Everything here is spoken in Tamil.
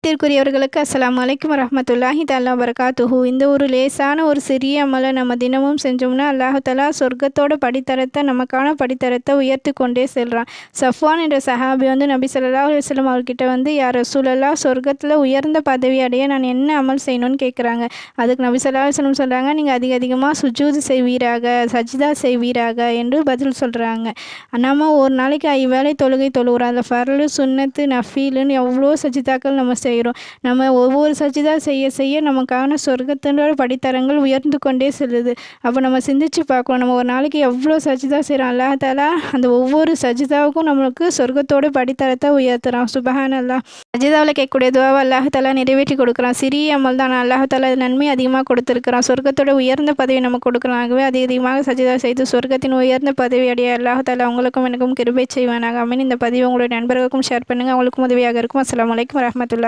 கண்ணியத்திற்குரியவர்களுக்கு அஸ்ஸலாமு அலைக்கும் வரஹ்மத்துல்லாஹி தஆலா வபரகாத்துஹு. இந்த ஒரு லேசான ஒரு சிறிய அமலை நம்ம தினமும் செஞ்சோம்னா அல்லாஹ் தஆலா சொர்க்கத்தோட படித்தரத்தை நமக்கான படித்தரத்தை உயர்த்தி கொண்டே செல்கிறான். சஃப்வான் என்ற சஹாபி நபி ஸல்லல்லாஹு அலைஹி வஸல்லம் அவர்கிட்ட யா ரசூலல்லாஹ், சொர்க்கத்தில் உயர்ந்த பதவி அடைய நான் என்ன அமல் செய்யணும்னு கேட்குறாங்க. அதுக்கு நபி ஸல்லல்லாஹு அலைஹி வஸல்லம் சொல்கிறாங்க, நீங்கள் அதிகமாக சுஜூது செய்வீராக, சஜ்தா செய்வீராக என்று பதில் சொல்கிறாங்க. நம்ம ஒரு நாளைக்கு 5 வேளை தொழுகை தொழுகிறோம். அதில் ஃபர்லு, சுன்னத்து, நஃபீலுன்னு எவ்வளோ சஜிதாக்கள் நம்ம செய்கிறோம். நம்ம ஒவ்வொரு சஜிதா செய்ய செய்ய நமக்கான சொர்க்கத்தினோட படித்தரங்கள் உயர்ந்து கொண்டே செல்லுது. அப்போ நம்ம சிந்திச்சு பார்க்கணும், நம்ம ஒரு நாளைக்கு எவ்வளோ சஜிதா செய்கிறோம். அல்லாஹ் தஆலா அந்த ஒவ்வொரு சஜிதாவுக்கும் நம்மளுக்கு சொர்க்கத்தோட படித்தரத்தை உயர்த்துறான். சுபஹானல்லாஹ். சஜிதாவில் கேட்கக்கூடிய துவாவை அல்லாஹ் தஆலா நிறைவேற்றி கொடுக்குறான். சிறிய அமல் தான், அல்லாஹ் தஆலா நன்மை அதிகமாக கொடுத்துருக்கிறான். சொர்க்கத்தோட உயர்ந்த பதவி நம்ம கொடுக்கலாம். ஆகவே அதிகமாக சஜிதா செய்து சொர்க்கத்தின் உயர்ந்த பதவி அடைய அல்லாஹ் தஆலா உங்களுக்கும் எனக்கும் கிருபை செய்வானாக. ஆமீன். இந்த பதிவை உங்களுடைய நண்பர்களுக்கும் ஷேர் பண்ணுங்கள், அவங்களுக்கும் உதவியாக இருக்கும். அஸ்ஸலாமு அலைக்கும் வரஹ்மத்துல்லாஹி.